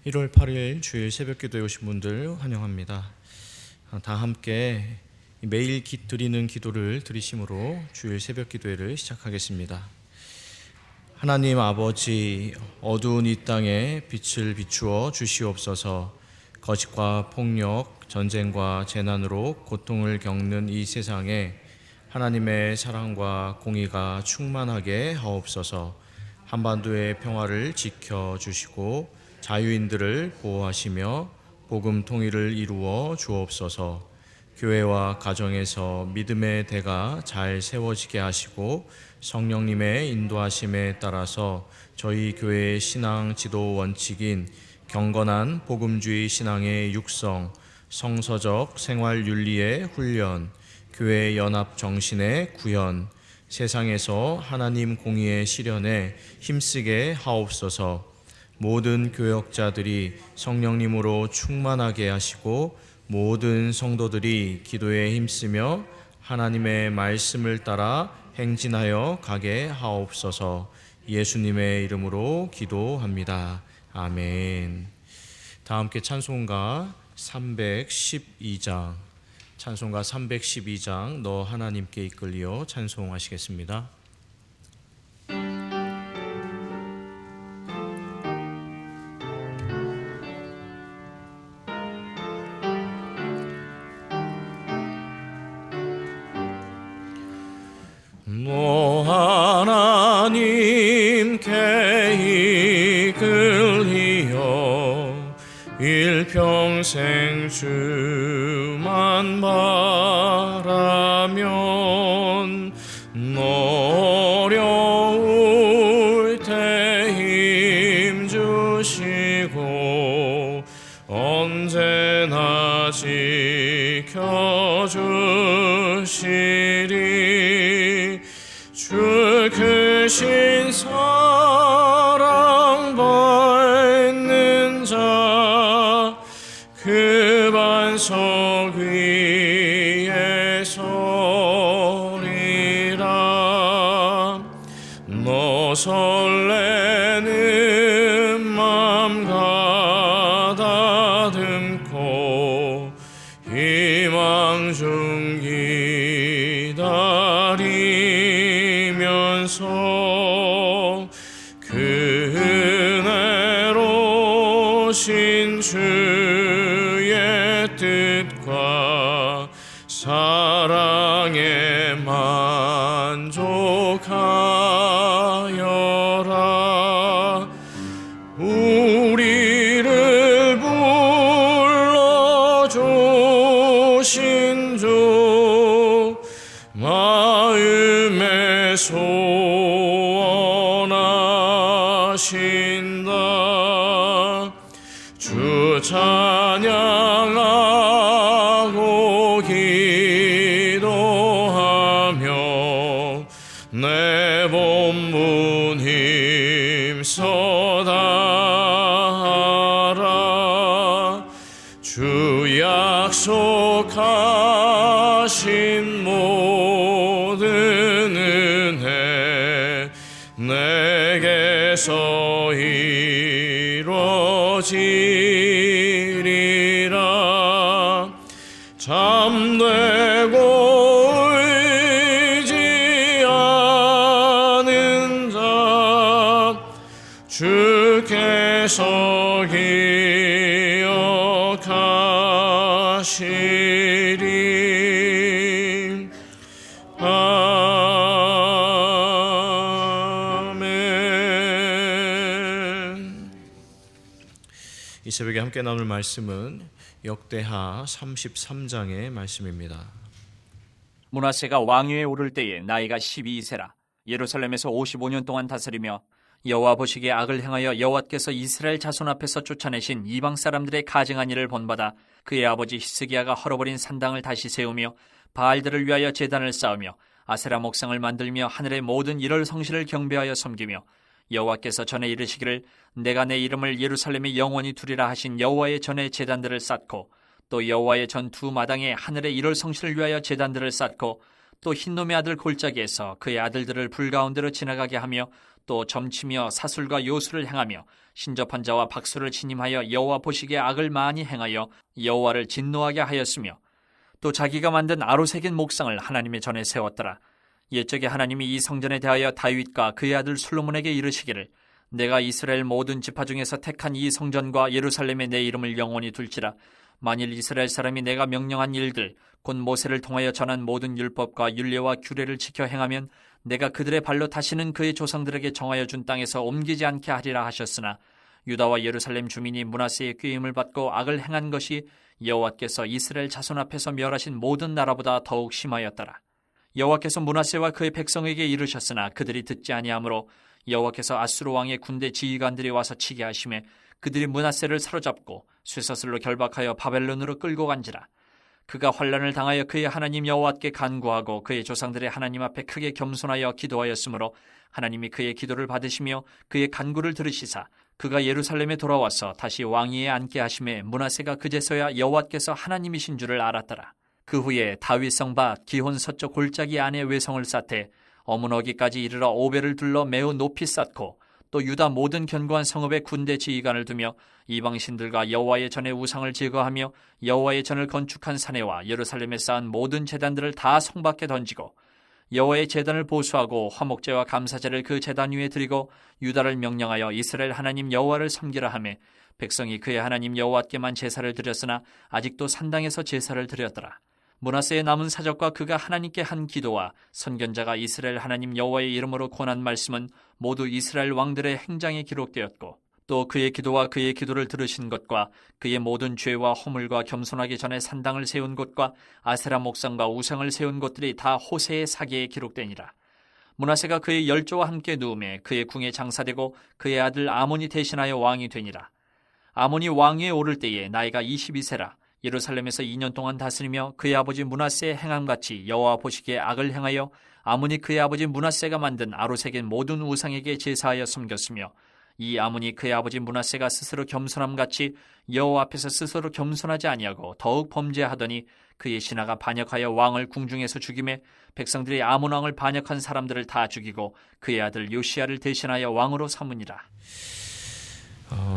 1월 8일 주일 새벽기도에 오신 분들 환영합니다. 다 함께 매일 드리는 기도를 드리심으로 주일 새벽기도회를 시작하겠습니다. 하나님 아버지, 어두운 이 땅에 빛을 비추어 주시옵소서. 거짓과 폭력, 전쟁과 재난으로 고통을 겪는 이 세상에 하나님의 사랑과 공의가 충만하게 하옵소서. 한반도의 평화를 지켜주시고 자유인들을 보호하시며 복음 통일을 이루어 주옵소서. 교회와 가정에서 믿음의 대가 잘 세워지게 하시고 성령님의 인도하심에 따라서 저희 교회의 신앙 지도 원칙인 경건한 복음주의 신앙의 육성, 성서적 생활 윤리의 훈련, 교회 연합 정신의 구현, 세상에서 하나님 공의의 실현에 힘쓰게 하옵소서. 모든 교역자들이 성령님으로 충만하게 하시고 모든 성도들이 기도에 힘쓰며 하나님의 말씀을 따라 행진하여 가게 하옵소서. 예수님의 이름으로 기도합니다. 아멘. 다 함께 찬송가 312장 찬송가 312장 너 하나님께 이끌리어 찬송하시겠습니다. 너 하나님께 이끌리어 일평생 주만 바라면 너 어려울 때 힘주시고 언제나 지켜주시리. 주 크신 사랑 받는 자 그 반석 위에 서리라. 너 설레는 맘 가다듬고 희망 중 기다리면서 그 은혜로 신 주의 뜻과 사랑에 만족하여라. 우리를 불러주신 주 마음에 소원하신다. 주 찬양하고 기도하며 내 본분 힘써 다하라. 주 약속하신 모든 은혜 내게서 이루어지리라. 잠되고 의지하는 자 주께서 기억하시리. 아멘. 이 새벽에 함께 나눌 말씀은 역대하 33장의 말씀입니다. 므낫세가 왕위에 오를 때에 나이가 12세라. 예루살렘에서 55년 동안 다스리며 여호와 보시기에 악을 행하여 여호와께서 이스라엘 자손 앞에서 쫓아내신 이방 사람들의 가증한 일을 본받아 그의 아버지 히스기야가 헐어버린 산당을 다시 세우며 바알들을 위하여 제단을 쌓으며 아세라 목상을 만들며 하늘의 모든 일월 성실을 경배하여 섬기며 여호와께서 전에 이르시기를 내가 내 이름을 예루살렘에 영원히 두리라 하신 여호와의 전에 제단들을 쌓고 또 여호와의 전 두 마당에 하늘의 일월 성실을 위하여 제단들을 쌓고 또 흰놈의 아들 골짜기에서 그의 아들들을 불 가운데로 지나가게 하며 또 점치며 사술과 요술을 행하며 신접한 자와 박수를 신임하여 여호와 보시기에 악을 많이 행하여 여호와를 진노하게 하였으며 또 자기가 만든 아로새긴 목상을 하나님의 전에 세웠더라. 옛적에 하나님이 이 성전에 대하여 다윗과 그의 아들 솔로몬에게 이르시기를 내가 이스라엘 모든 지파 중에서 택한 이 성전과 예루살렘에 내 이름을 영원히 둘지라. 만일 이스라엘 사람이 내가 명령한 일들 곧 모세를 통하여 전한 모든 율법과 율례와 규례를 지켜 행하면 내가 그들의 발로 다시는 그의 조상들에게 정하여 준 땅에서 옮기지 않게 하리라 하셨으나 유다와 예루살렘 주민이 므낫세의 꾀임을 받고 악을 행한 것이 여호와께서 이스라엘 자손 앞에서 멸하신 모든 나라보다 더욱 심하였더라. 여호와께서 므낫세와 그의 백성에게 이르셨으나 그들이 듣지 아니하므로 여호와께서 아수르 왕의 군대 지휘관들이 와서 치게 하심에 그들이 므낫세를 사로잡고 쇠사슬로 결박하여 바벨론으로 끌고 간지라. 그가 환난을 당하여 그의 하나님 여호와께 간구하고 그의 조상들의 하나님 앞에 크게 겸손하여 기도하였으므로 하나님이 그의 기도를 받으시며 그의 간구를 들으시사 그가 예루살렘에 돌아와서 다시 왕위에 앉게 하심에 므낫세가 그제서야 여호와께서 하나님이신 줄을 알았더라. 그 후에 다윗성 밭 기혼 서쪽 골짜기 안에 외성을 쌓되 어문어기까지 이르러 오벨을 둘러 매우 높이 쌓고 또 유다 모든 견고한 성읍에 군대 지휘관을 두며 이방신들과 여호와의 전에 우상을 제거하며 여호와의 전을 건축한 사내와 예루살렘에 쌓은 모든 제단들을 다 성 밖에 던지고 여호와의 제단을 보수하고 화목제와 감사제를 그 제단 위에 드리고 유다를 명령하여 이스라엘 하나님 여호와를 섬기라 하며 백성이 그의 하나님 여호와께만 제사를 드렸으나 아직도 산당에서 제사를 드렸더라. 므낫세의 남은 사적과 그가 하나님께 한 기도와 선견자가 이스라엘 하나님 여호와의 이름으로 권한 말씀은 모두 이스라엘 왕들의 행장에 기록되었고 또 그의 기도와 그의 기도를 들으신 것과 그의 모든 죄와 허물과 겸손하기 전에 산당을 세운 곳과 아세라 목상과 우상을 세운 곳들이 다 호세의 사기에 기록되니라. 므낫세가 그의 열조와 함께 누움에 그의 궁에 장사되고 그의 아들 아몬이 대신하여 왕이 되니라. 아몬이 왕위에 오를 때에 나이가 22세라. 예루살렘에서 2년 동안 다스리며 그의 아버지 므낫세의 행함같이 여호와 보시기에 악을 행하여 아몬이 그의 아버지 므낫세가 만든 아로새긴 모든 우상에게 제사하여 섬겼으며 이 아몬이 그의 아버지 므낫세가 스스로 겸손함같이 여호와 앞에서 스스로 겸손하지 아니하고 더욱 범죄하더니 그의 신하가 반역하여 왕을 궁중에서 죽이매 백성들이 아몬 왕을 반역한 사람들을 다 죽이고 그의 아들 요시야를 대신하여 왕으로 삼으니라.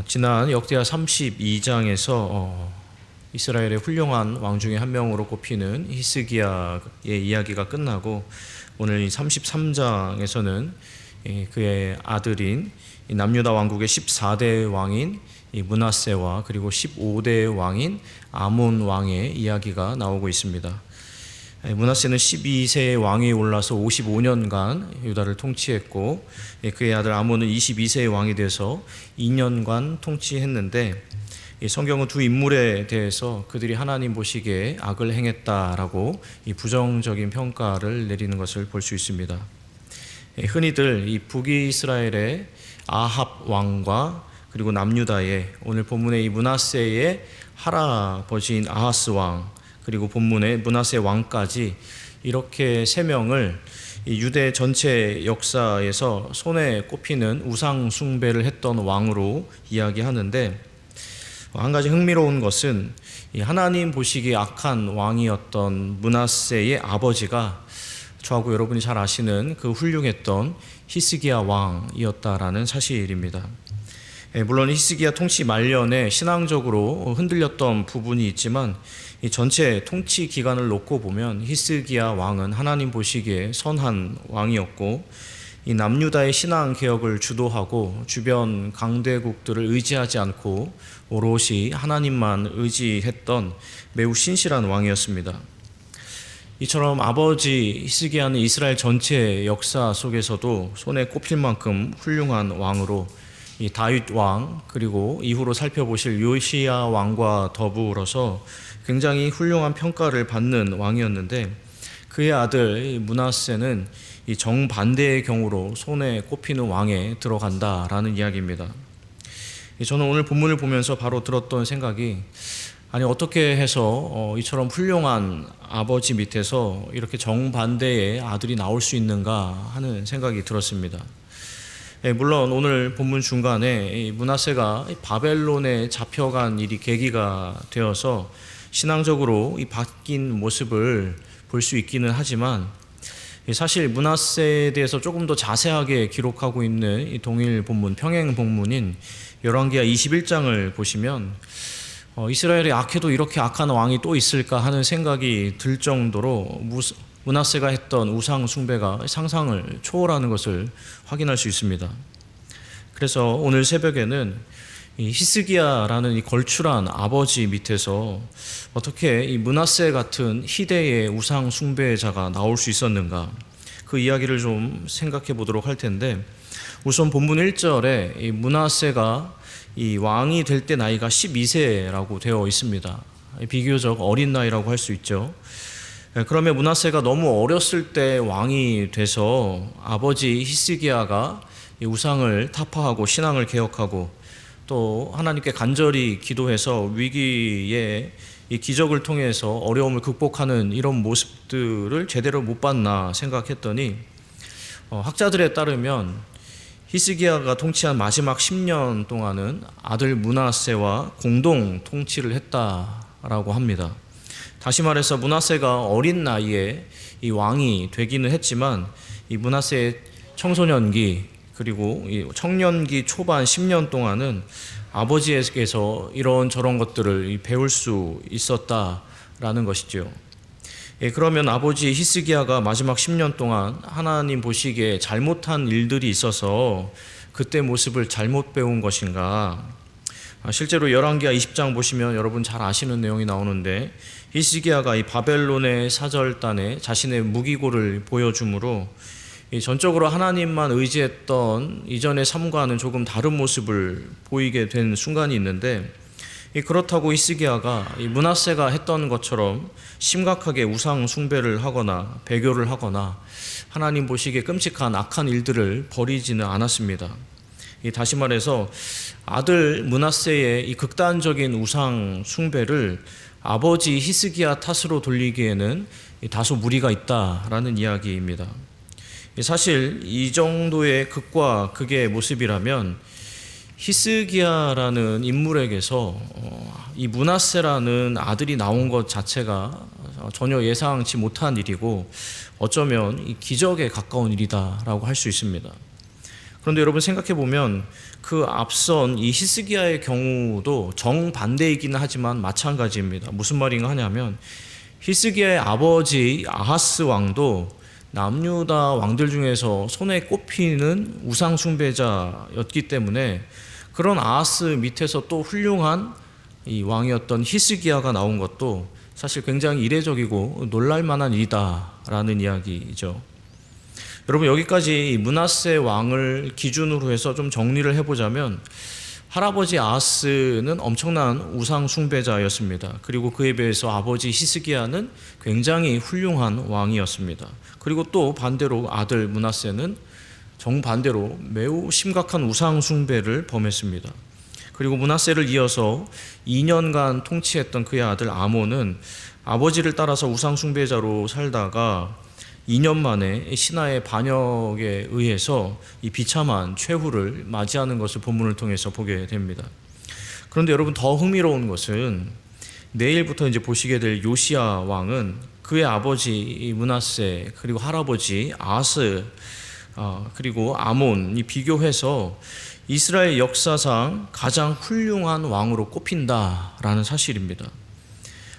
지난 역대하 32장에서 이스라엘의 훌륭한 왕 중에 한 명으로 꼽히는 히스기야의 이야기가 끝나고 오늘 이 33장에서는 그의 아들인 남유다 왕국의 14대 왕인 므낫세와 그리고 15대 왕인 아몬 왕의 이야기가 나오고 있습니다. 므낫세는 12세의 왕위에 올라서 55년간 유다를 통치했고 그의 아들 아몬은 22세의 왕이 돼서 2년간 통치했는데 이 성경은 두 인물에 대해서 그들이 하나님 보시기에 악을 행했다라고 이 부정적인 평가를 내리는 것을 볼 수 있습니다. 흔히들 이 북이스라엘의 아합 왕과 그리고 남유다의 오늘 본문의 이 므낫세의 할아버지인 아하스 왕 그리고 본문의 므낫세 왕까지 이렇게 세 명을 이 유대 전체 역사에서 손에 꼽히는 우상 숭배를 했던 왕으로 이야기하는데 한 가지 흥미로운 것은 하나님 보시기에 악한 왕이었던 므낫세의 아버지가 저하고 여러분이 잘 아시는 그 훌륭했던 히스기야 왕이었다라는 사실입니다. 물론 히스기야 통치 말년에 신앙적으로 흔들렸던 부분이 있지만 이 전체 통치 기간을 놓고 보면 히스기야 왕은 하나님 보시기에 선한 왕이었고 이 남유다의 신앙 개혁을 주도하고 주변 강대국들을 의지하지 않고 오롯이 하나님만 의지했던 매우 신실한 왕이었습니다. 이처럼 아버지 히스기야는 이스라엘 전체 역사 속에서도 손에 꼽힐 만큼 훌륭한 왕으로 이 다윗 왕 그리고 이후로 살펴보실 요시야 왕과 더불어서 굉장히 훌륭한 평가를 받는 왕이었는데 그의 아들 므낫세는 이 정반대의 경우로 손에 꼽히는 왕에 들어간다라는 이야기입니다. 저는 오늘 본문을 보면서 바로 들었던 생각이 아니 어떻게 해서 이처럼 훌륭한 아버지 밑에서 이렇게 정반대의 아들이 나올 수 있는가 하는 생각이 들었습니다. 물론 오늘 본문 중간에 므낫세가 바벨론에 잡혀간 일이 계기가 되어서 신앙적으로 이 바뀐 모습을 볼 수 있기는 하지만 사실 므낫세에 대해서 조금 더 자세하게 기록하고 있는 이 동일 본문, 평행 본문인 열왕기하 21장을 보시면 이스라엘이 악해도 이렇게 악한 왕이 또 있을까 하는 생각이 들 정도로 므낫세가 했던 우상 숭배가 상상을 초월하는 것을 확인할 수 있습니다. 그래서 오늘 새벽에는 이 히스기야라는 이 걸출한 아버지 밑에서 어떻게 이 므낫세 같은 희대의 우상 숭배자가 나올 수 있었는가, 그 이야기를 좀 생각해 보도록 할 텐데, 우선 본문 1절에 이 므낫세가 이 왕이 될 때 나이가 12세라고 되어 있습니다. 비교적 어린 나이라고 할 수 있죠. 그러면 므낫세가 너무 어렸을 때 왕이 돼서 아버지 히스기야가 이 우상을 타파하고 신앙을 개혁하고 또 하나님께 간절히 기도해서 위기에 이 기적을 통해서 어려움을 극복하는 이런 모습들을 제대로 못 봤나 생각했더니, 학자들에 따르면 히스기야가 통치한 마지막 10년 동안은 아들 므낫세와 공동 통치를 했다라고 합니다. 다시 말해서 므낫세가 어린 나이에 이 왕이 되기는 했지만 이 므낫세의 청소년기 그리고 이 청년기 초반 10년 동안은 아버지에게서 이런 저런 것들을 배울 수 있었다라는 것이죠. 그러면 아버지 히스기야가 마지막 10년 동안 하나님 보시기에 잘못한 일들이 있어서 그때 모습을 잘못 배운 것인가? 실제로 열왕기하 20장 보시면 여러분 잘 아시는 내용이 나오는데, 히스기야가 이 바벨론의 사절단에 자신의 무기고를 보여줌으로 전적으로 하나님만 의지했던 이전의 삶과는 조금 다른 모습을 보이게 된 순간이 있는데, 그렇다고 히스기야가 이 므낫세가 했던 것처럼 심각하게 우상 숭배를 하거나 배교를 하거나 하나님 보시기에 끔찍한 악한 일들을 벌이지는 않았습니다. 다시 말해서 아들 므낫세의 이 극단적인 우상 숭배를 아버지 히스기야 탓으로 돌리기에는 다소 무리가 있다라는 이야기입니다. 사실 이 정도의 극과 극의 모습이라면 히스기야라는 인물에게서 이 므낫세라는 아들이 나온 것 자체가 전혀 예상치 못한 일이고 어쩌면 이 기적에 가까운 일이다라고 할 수 있습니다. 그런데 여러분 생각해 보면 그 앞선 이 히스기야의 경우도 정반대이기는 하지만 마찬가지입니다. 무슨 말인가 하냐면 히스기야의 아버지 아하스 왕도 남유다 왕들 중에서 손에 꼽히는 우상 숭배자였기 때문에 그런 아하스 밑에서 또 훌륭한 이 왕이었던 히스기야가 나온 것도 사실 굉장히 이례적이고 놀랄만한 일이다라는 이야기죠. 여러분 여기까지 므낫세 왕을 기준으로 해서 좀 정리를 해보자면, 할아버지 아하스는 엄청난 우상 숭배자였습니다. 그리고 그에 비해서 아버지 히스기야는 굉장히 훌륭한 왕이었습니다. 그리고 또 반대로 아들 므낫세는 정반대로 매우 심각한 우상 숭배를 범했습니다. 그리고 므낫세를 이어서 2년간 통치했던 그의 아들 아몬은 아버지를 따라서 우상 숭배자로 살다가 2년 만에 신하의 반역에 의해서 이 비참한 최후를 맞이하는 것을 본문을 통해서 보게 됩니다. 그런데 여러분 더 흥미로운 것은 내일부터 이제 보시게 될 요시야 왕은 그의 아버지 므낫세 그리고 할아버지 아하스 그리고 아몬이 비교해서 이스라엘 역사상 가장 훌륭한 왕으로 꼽힌다라는 사실입니다.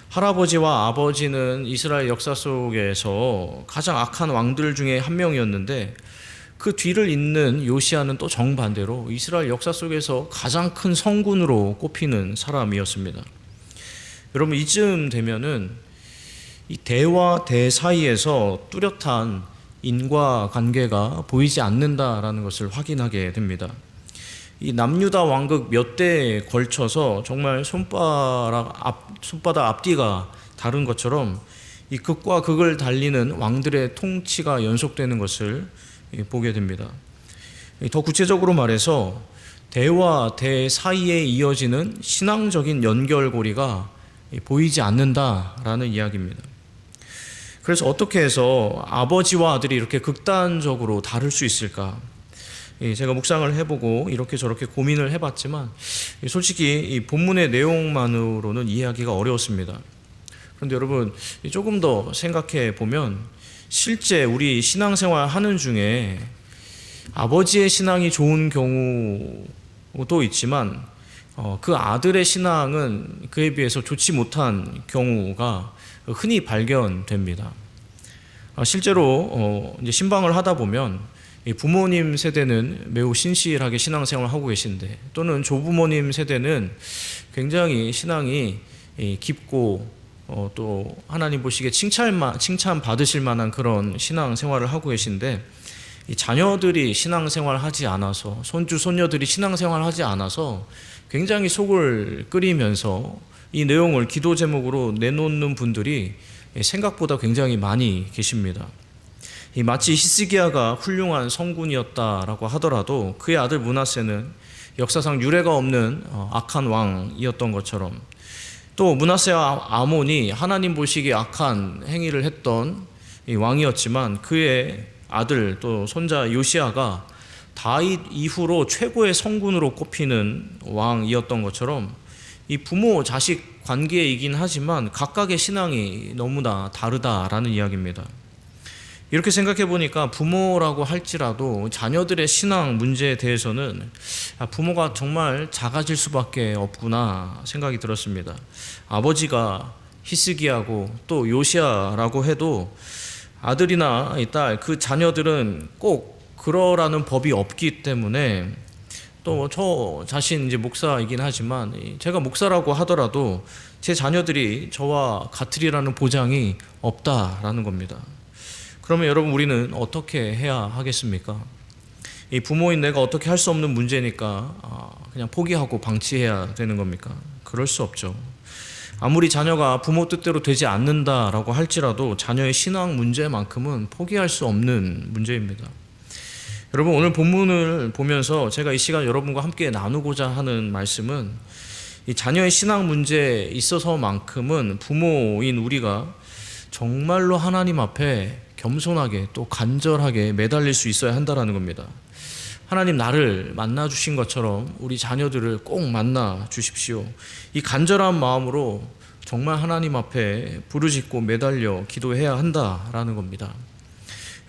할아버지와 아버지는 이스라엘 역사 속에서 가장 악한 왕들 중에 한 명이었는데, 그 뒤를 잇는 요시야는 또 정반대로 이스라엘 역사 속에서 가장 큰 성군으로 꼽히는 사람이었습니다. 여러분 이쯤 되면은 이 대와 대 사이에서 뚜렷한 인과관계가 보이지 않는다라는 것을 확인하게 됩니다. 이 남유다 왕국 몇 대에 걸쳐서 정말 손바닥 앞뒤가 다른 것처럼 이 극과 극을 달리는 왕들의 통치가 연속되는 것을 보게 됩니다. 더 구체적으로 말해서 대와 대 사이에 이어지는 신앙적인 연결고리가 보이지 않는다라는 이야기입니다. 그래서 어떻게 해서 아버지와 아들이 이렇게 극단적으로 다를 수 있을까? 제가 묵상을 해보고 이렇게 저렇게 고민을 해봤지만 솔직히 이 본문의 내용만으로는 이해하기가 어려웠습니다. 그런데 여러분 조금 더 생각해 보면 실제 우리 신앙생활 하는 중에 아버지의 신앙이 좋은 경우도 있지만 그 아들의 신앙은 그에 비해서 좋지 못한 경우가 흔히 발견됩니다. 실제로 이제 신방을 하다 보면 부모님 세대는 매우 신실하게 신앙생활을 하고 계신데, 또는 조부모님 세대는 굉장히 신앙이 깊고 또 하나님 보시기에 칭찬 받으실 만한 그런 신앙생활을 하고 계신데, 이 자녀들이 신앙생활을 하지 않아서, 손주 손녀들이 신앙생활을 하지 않아서 굉장히 속을 끓이면서 이 내용을 기도 제목으로 내놓는 분들이 생각보다 굉장히 많이 계십니다. 마치 히스기야가 훌륭한 성군이었다라고 하더라도 그의 아들 므낫세는 역사상 유례가 없는 악한 왕이었던 것처럼, 또 므낫세와 아몬이 하나님 보시기에 악한 행위를 했던 왕이었지만 그의 아들 또 손자 요시야가 다윗 이후로 최고의 성군으로 꼽히는 왕이었던 것처럼, 이 부모 자식 관계이긴 하지만 각각의 신앙이 너무나 다르다라는 이야기입니다. 이렇게 생각해 보니까 부모라고 할지라도 자녀들의 신앙 문제에 대해서는 부모가 정말 작아질 수밖에 없구나 생각이 들었습니다. 아버지가 히스기야고 또 요시야라고 해도 아들이나 딸, 그 자녀들은 꼭 그러라는 법이 없기 때문에, 또 저 자신 이제 목사이긴 하지만 제가 목사라고 하더라도 제 자녀들이 저와 같으리라는 보장이 없다라는 겁니다. 그러면 여러분, 우리는 어떻게 해야 하겠습니까? 이 부모인 내가 어떻게 할 수 없는 문제니까 그냥 포기하고 방치해야 되는 겁니까? 그럴 수 없죠. 아무리 자녀가 부모 뜻대로 되지 않는다라고 할지라도 자녀의 신앙 문제만큼은 포기할 수 없는 문제입니다. 여러분, 오늘 본문을 보면서 제가 이 시간 여러분과 함께 나누고자 하는 말씀은, 이 자녀의 신앙 문제에 있어서만큼은 부모인 우리가 정말로 하나님 앞에 겸손하게 또 간절하게 매달릴 수 있어야 한다는 겁니다. 하나님 나를 만나 주신 것처럼 우리 자녀들을 꼭 만나 주십시오. 이 간절한 마음으로 정말 하나님 앞에 부르짖고 매달려 기도해야 한다라는 겁니다.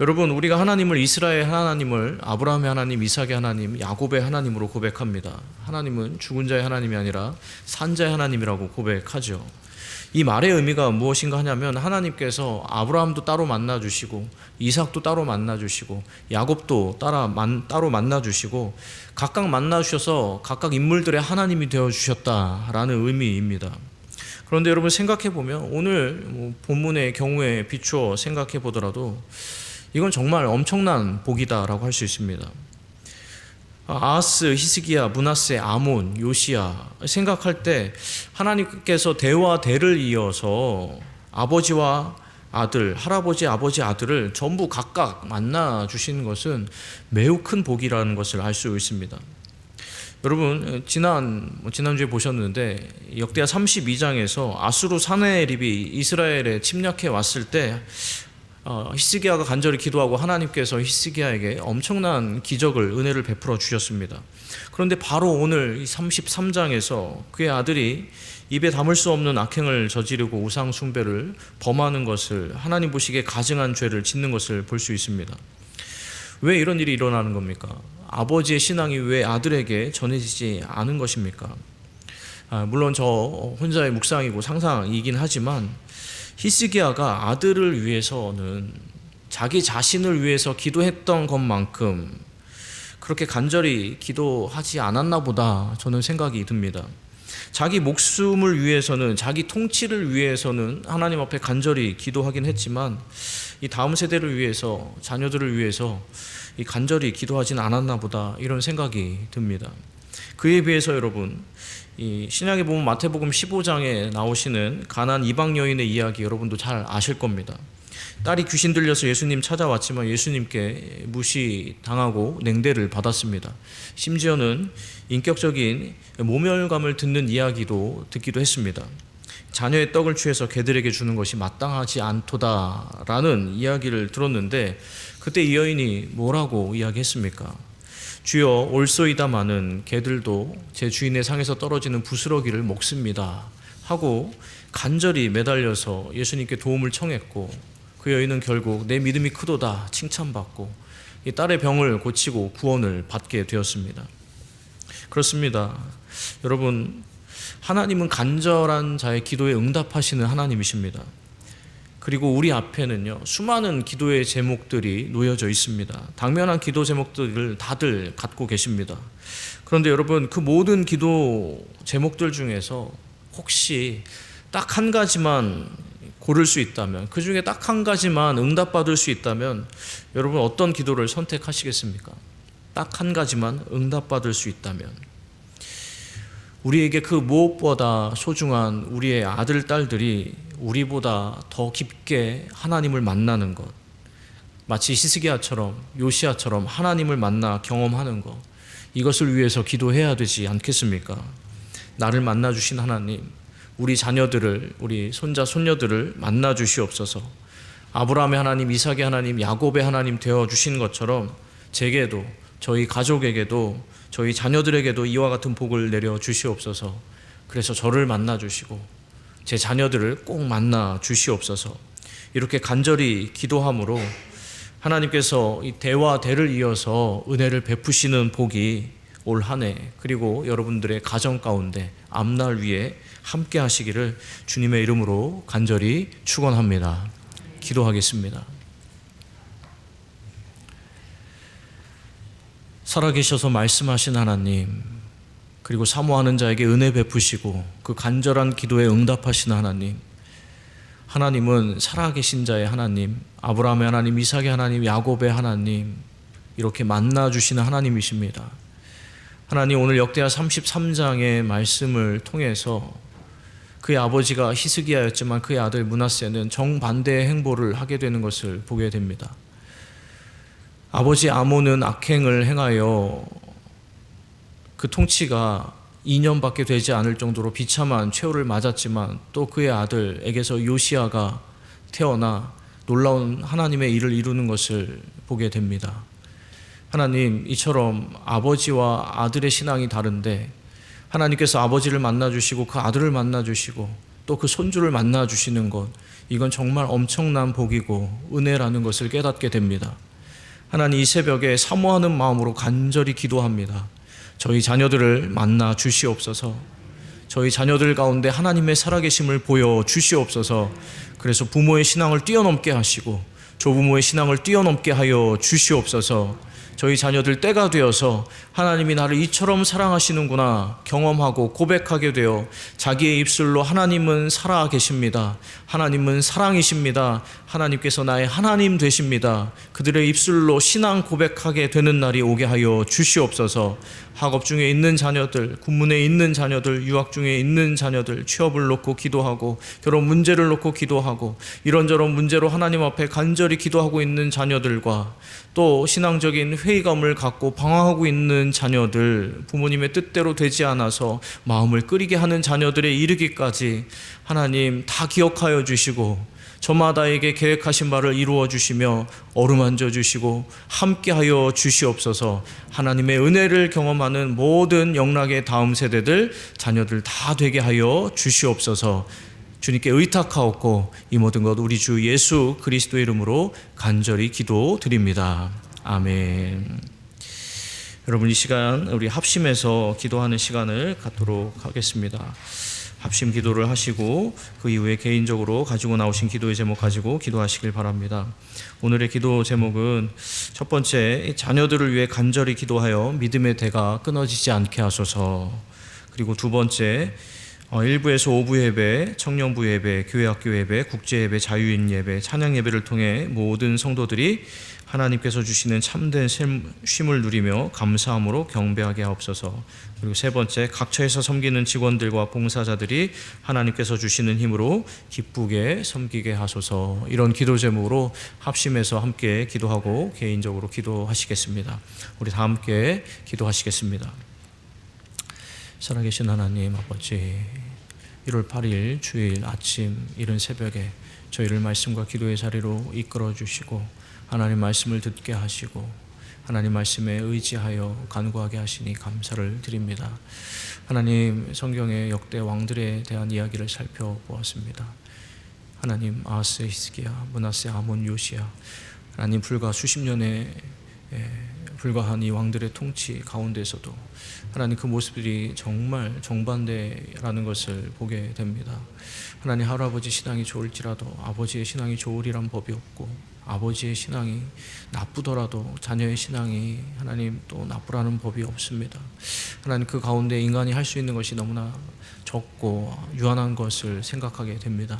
여러분, 우리가 하나님을, 이스라엘 하나님을 아브라함의 하나님, 이삭의 하나님, 야곱의 하나님으로 고백합니다. 하나님은 죽은 자의 하나님이 아니라 산 자의 하나님이라고 고백하죠. 이 말의 의미가 무엇인가 하냐면, 하나님께서 아브라함도 따로 만나주시고 이삭도 따로 만나주시고 야곱도 따로 만나주시고 각각 만나주셔서 각각 인물들의 하나님이 되어주셨다라는 의미입니다. 그런데 여러분, 생각해보면 오늘 본문의 경우에 비추어 생각해보더라도 이건 정말 엄청난 복이다라고 할 수 있습니다. 아하스, 히스기야, 므낫세, 아몬, 요시야 생각할 때 하나님께서 대와 대를 이어서 아버지와 아들, 할아버지, 아버지, 아들을 전부 각각 만나 주시는 것은 매우 큰 복이라는 것을 알 수 있습니다. 여러분, 지난주에 보셨는데 역대하 32장에서 아수르 사네립이 이스라엘에 침략해 왔을 때 히스기야가 간절히 기도하고 하나님께서 히스기야에게 엄청난 기적을, 은혜를 베풀어 주셨습니다. 그런데 바로 오늘 33장에서 그의 아들이 입에 담을 수 없는 악행을 저지르고 우상 숭배를 범하는 것을, 하나님 보시기에 가증한 죄를 짓는 것을 볼 수 있습니다. 왜 이런 일이 일어나는 겁니까? 아버지의 신앙이 왜 아들에게 전해지지 않은 것입니까? 물론 저 혼자의 묵상이고 상상이긴 하지만 히스기야가 아들을 위해서는 자기 자신을 위해서 기도했던 것만큼 그렇게 간절히 기도하지 않았나 보다 저는 생각이 듭니다. 자기 목숨을 위해서는, 자기 통치를 위해서는 하나님 앞에 간절히 기도하긴 했지만 이 다음 세대를 위해서, 자녀들을 위해서 이 간절히 기도하진 않았나 보다, 이런 생각이 듭니다. 그에 비해서 여러분, 이 신약에 보면 마태복음 15장에 나오시는 가나안 이방 여인의 이야기 여러분도 잘 아실 겁니다. 딸이 귀신 들려서 예수님 찾아왔지만 예수님께 무시당하고 냉대를 받았습니다. 심지어는 인격적인 모멸감을 듣는 이야기도 듣기도 했습니다. 자녀의 떡을 취해서 개들에게 주는 것이 마땅하지 않도다라는 이야기를 들었는데, 그때 이 여인이 뭐라고 이야기했습니까? 주여, 올소이다마는 개들도 제 주인의 상에서 떨어지는 부스러기를 먹습니다 하고 간절히 매달려서 예수님께 도움을 청했고, 그 여인은 결국 내 믿음이 크도다 칭찬받고 이 딸의 병을 고치고 구원을 받게 되었습니다. 그렇습니다. 여러분, 하나님은 간절한 자의 기도에 응답하시는 하나님이십니다. 그리고 우리 앞에는요, 수많은 기도의 제목들이 놓여져 있습니다. 당면한 기도 제목들을 다들 갖고 계십니다. 그런데 여러분, 그 모든 기도 제목들 중에서 혹시 딱 한 가지만 고를 수 있다면, 그 중에 딱 한 가지만 응답받을 수 있다면 여러분 어떤 기도를 선택하시겠습니까? 딱 한 가지만 응답받을 수 있다면, 우리에게 그 무엇보다 소중한 우리의 아들, 딸들이 우리보다 더 깊게 하나님을 만나는 것, 마치 히스기야처럼 요시야처럼 하나님을 만나 경험하는 것, 이것을 위해서 기도해야 되지 않겠습니까? 나를 만나주신 하나님, 우리 자녀들을, 우리 손자 손녀들을 만나 주시옵소서. 아브라함의 하나님, 이삭의 하나님, 야곱의 하나님 되어 주신 것처럼 제게도, 저희 가족에게도, 저희 자녀들에게도 이와 같은 복을 내려 주시옵소서. 그래서 저를 만나 주시고 제 자녀들을 꼭 만나 주시옵소서. 이렇게 간절히 기도함으로 하나님께서 이 대와 대를 이어서 은혜를 베푸시는 복이 올 한 해, 그리고 여러분들의 가정 가운데 앞날 위에 함께 하시기를 주님의 이름으로 간절히 축원합니다. 기도하겠습니다. 살아계셔서 말씀하신 하나님, 그리고 사모하는 자에게 은혜 베푸시고 그 간절한 기도에 응답하시는 하나님, 하나님은 살아계신 자의 하나님, 아브라함의 하나님, 이삭의 하나님, 야곱의 하나님, 이렇게 만나주시는 하나님이십니다. 하나님, 오늘 역대하 33장의 말씀을 통해서 그의 아버지가 히스기야였지만 그의 아들 므낫세는 정반대의 행보를 하게 되는 것을 보게 됩니다. 아버지 아몬은 악행을 행하여 그 통치가 2년밖에 되지 않을 정도로 비참한 최후를 맞았지만 또 그의 아들에게서 요시야가 태어나 놀라운 하나님의 일을 이루는 것을 보게 됩니다. 하나님, 이처럼 아버지와 아들의 신앙이 다른데 하나님께서 아버지를 만나주시고 그 아들을 만나주시고 또 그 손주를 만나주시는 것, 이건 정말 엄청난 복이고 은혜라는 것을 깨닫게 됩니다. 하나님, 이 새벽에 사모하는 마음으로 간절히 기도합니다. 저희 자녀들을 만나 주시옵소서. 저희 자녀들 가운데 하나님의 살아계심을 보여 주시옵소서. 그래서 부모의 신앙을 뛰어넘게 하시고 조부모의 신앙을 뛰어넘게 하여 주시옵소서. 저희 자녀들 때가 되어서 하나님이 나를 이처럼 사랑하시는구나 경험하고 고백하게 되어 자기의 입술로 하나님은 살아 계십니다, 하나님은 사랑이십니다, 하나님께서 나의 하나님 되십니다, 그들의 입술로 신앙 고백하게 되는 날이 오게 하여 주시옵소서. 학업 중에 있는 자녀들, 군문에 있는 자녀들, 유학 중에 있는 자녀들, 취업을 놓고 기도하고 결혼 문제를 놓고 기도하고 이런저런 문제로 하나님 앞에 간절히 기도하고 있는 자녀들과 또 신앙적인 회의감을 갖고 방황하고 있는 자녀들, 부모님의 뜻대로 되지 않아서 마음을 끓이게 하는 자녀들에 이르기까지 하나님 다 기억하여 주시고 저마다에게 계획하신 바를 이루어 주시며 어루만져 주시고 함께하여 주시옵소서. 하나님의 은혜를 경험하는 모든 영락의 다음 세대들, 자녀들 다 되게 하여 주시옵소서. 주님께 의탁하옵고 이 모든 것 우리 주 예수 그리스도의 이름으로 간절히 기도드립니다. 아멘. 여러분, 이 시간 우리 합심해서 기도하는 시간을 갖도록 하겠습니다. 합심 기도를 하시고 그 이후에 개인적으로 가지고 나오신 기도의 제목 가지고 기도하시길 바랍니다. 오늘의 기도 제목은 첫 번째, 자녀들을 위해 간절히 기도하여 믿음의 대가 끊어지지 않게 하소서. 그리고 두 번째, 1부에서 5부 예배, 청년부 예배, 교회학교 예배, 국제예배, 자유인 예배, 찬양 예배를 통해 모든 성도들이 하나님께서 주시는 참된 쉼을 누리며 감사함으로 경배하게 하옵소서. 그리고 세 번째, 각처에서 섬기는 직원들과 봉사자들이 하나님께서 주시는 힘으로 기쁘게 섬기게 하소서. 이런 기도 제목으로 합심해서 함께 기도하고 개인적으로 기도하시겠습니다. 우리 다 함께 기도하시겠습니다. 살아계신 하나님 아버지, 1월 8일 주일 아침 이른 새벽에 저희를 말씀과 기도의 자리로 이끌어 주시고 하나님 말씀을 듣게 하시고 하나님 말씀에 의지하여 간구하게 하시니 감사를 드립니다. 하나님, 성경의 역대 왕들에 대한 이야기를 살펴보았습니다. 하나님 아하스 히스기야, 므낫세, 아몬, 요시야, 하나님 불과 수십 년에 불과한 이 왕들의 통치 가운데서도 하나님 그 모습들이 정말 정반대라는 것을 보게 됩니다. 하나님 할아버지 신앙이 좋을지라도 아버지의 신앙이 좋으리란 법이 없고, 아버지의 신앙이 나쁘더라도 자녀의 신앙이 하나님 또 나쁘라는 법이 없습니다. 하나님 그 가운데 인간이 할 수 있는 것이 너무나 적고 유한한 것을 생각하게 됩니다.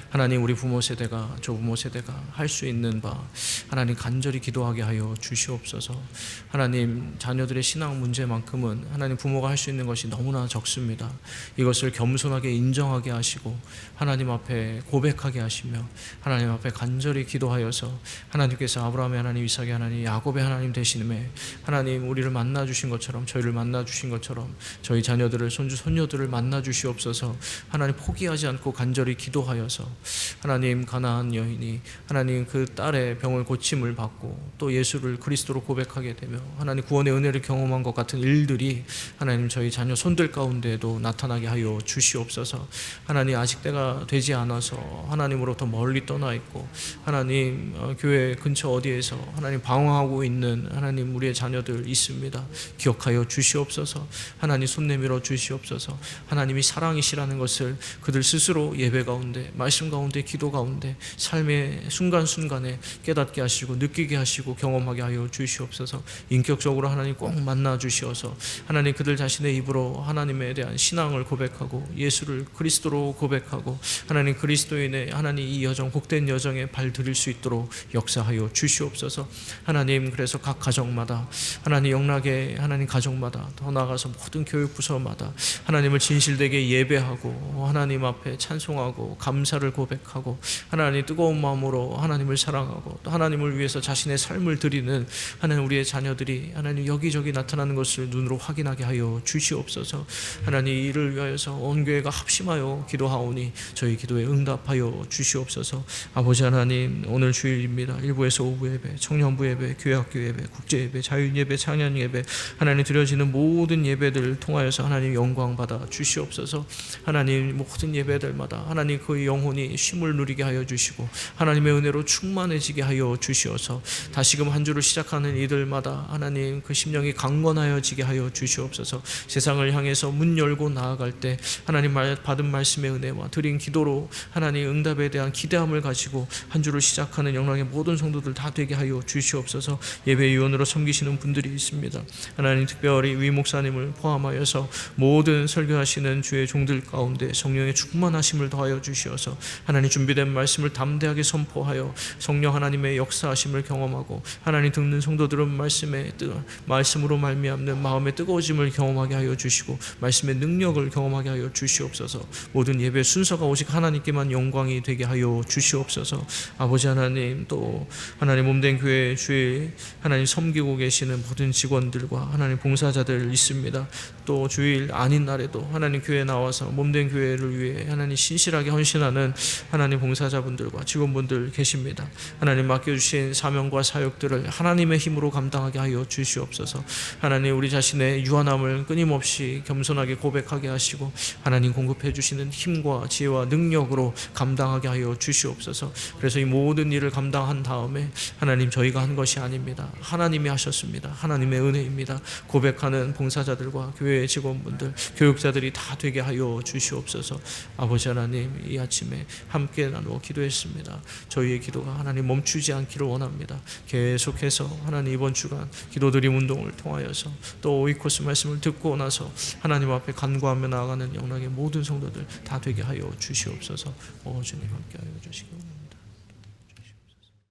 하나님 우리 부모 세대가, 조부모 세대가 할 수 있는 바 하나님 간절히 기도하게 하여 주시옵소서. 하나님 자녀들의 신앙 문제만큼은 하나님 부모가 할 수 있는 것이 너무나 적습니다. 이것을 겸손하게 인정하게 하시고 하나님 앞에 고백하게 하시며 하나님 앞에 간절히 기도하여서 하나님께서 아브라함의 하나님, 이삭의 하나님, 야곱의 하나님 되시음에 하나님 우리를 만나 주신 것처럼, 저희를 만나 주신 것처럼 저희 자녀들을, 손주 손녀들을 만나 주시옵소서. 하나님 포기하지 않고 간절히 기도하여서 하나님 가나안 여인이 하나님 그 딸의 병을 고침을 받고 또 예수를 그리스도로 고백하게 되며 하나님 구원의 은혜를 경험한 것 같은 일들이 하나님 저희 자녀 손들 가운데에도 나타나게 하여 주시옵소서. 하나님 아직 때가 되지 않아서 하나님으로부터 멀리 떠나 있고 하나님 교회 근처 어디에서 하나님 방황하고 있는 하나님 우리의 자녀들 있습니다. 기억하여 주시옵소서. 하나님 손 내밀어 주시옵소서. 하나님이 사랑이시라는 것을 그들 스스로 예배 가운데, 말씀 가운데, 기도 가운데, 삶의 순간순간에 깨닫게 하시고 느끼게 하시고 경험하게 하여 주시옵소서. 인격적으로 하나님 꼭 만나 주시어서 하나님 그들 자신의 입으로 하나님에 대한 신앙을 고백하고 예수를 그리스도로 고백하고 하나님 그리스도인의 하나님 이 여정, 복된 여정에 발들일 수 있도록 역사하여 주시옵소서. 하나님 그래서 각 가정마다 하나님 영락의 하나님 가정마다 더 나아가서 모든 교육부서마다 하나님을 진실되게 예배하고 하나님 앞에 찬송하고 감사를 고백하고 하나님 뜨거운 마음으로 하나님을 사랑하고 또 하나님을 위해서 자신의 삶을 드리는 하나님 우리의 자녀들이 하나님 여기저기 나타나는 것을 눈으로 확인하게 하여 주시옵소서. 하나님 이를 위하여서 온 교회가 합심하여 기도하오니 저희 기도에 응답하여 주시옵소서. 아버지 하나님 오늘 주일입니다. 1부에서 5부 예배, 청년부 예배, 교회학교 예배, 국제 예배, 자유 예배, 찬양 예배 하나님 드려지는 모든 예배들을 통하여서 하나님 영광 받아 주시옵소서. 하나님 모든 예배들마다 하나님 그 영혼이 쉼을 누리게 하여 주시고 하나님의 은혜로 충만해지게 하여 주시어서 다시금 한 주를 시작하는 이들마다 하나님 그 심령이 강건하여지게 하여 주시옵소서. 세상을 향해서 문 열고 나아갈 때 하나님 받은 말씀의 은혜와 드린 기도로 하나님 응답에 대한 기대함을 가지고 한 주를 시작하는 영광의 모든 성도들 다 되게 하여 주시옵소서. 예배위원으로 섬기시는 분들이 있습니다. 하나님 특별히 위 목사님을 포함하여서 모든 설교하시는 주의 종들 가운데 성령의 충만하심을 더하여 주시어서 하나님 준비된 말씀을 담대하게 선포하여 성령 하나님의 역사하심을 경험하고 하나님 듣는 성도들은 말씀으로 말미암는 마음의 뜨거워짐을 경험하게 하여 주시고 말씀의 능력을 경험하게 하여 주시옵소서. 모든 예배 순서가 오직 하나님께만 영광이 되게 하여 주시옵소서. 아버지 하나님 또 하나님 몸된 교회 주일 하나님 섬기고 계시는 모든 직원들과 하나님 봉사자들 있습니다. 또 주일 아닌 날에도 하나님 교회에 나와서 몸된 교회를 위해 하나님 신실하게 헌신하는 하나님 봉사자분들과 직원분들 계십니다. 하나님 맡겨주신 사명과 사역들을 하나님의 힘으로 감당하게 하여 주시옵소서. 하나님 우리 자신의 유한함을 끊임없이 겸손하게 고백하게 하시고 하나님 공급해 주시는 힘과 지혜와 능력으로 감당하게 하여 주시옵소서. 그래서 이 모든 일을 감당한 다음에 하나님 저희가 한 것이 아닙니다. 하나님이 하셨습니다. 하나님의 은혜입니다. 고백하는 봉사자들과 교회의 직원분들, 교육자들이 다 되게 하여 주시옵소서. 아버지 하나님 이 아침에 함께 나누어 기도했습니다. 저희의 기도가 하나님 멈추지 않기를 원합니다. 계속해서 하나님 이번 주간 기도드림 운동을 통하여서 또 오이코스 말씀을 듣고 나서 하나님 앞에 간구하며 나아가는 영락의 모든 성도들 다 되게 하여 주시옵소서. 주님 함께 하여 주시기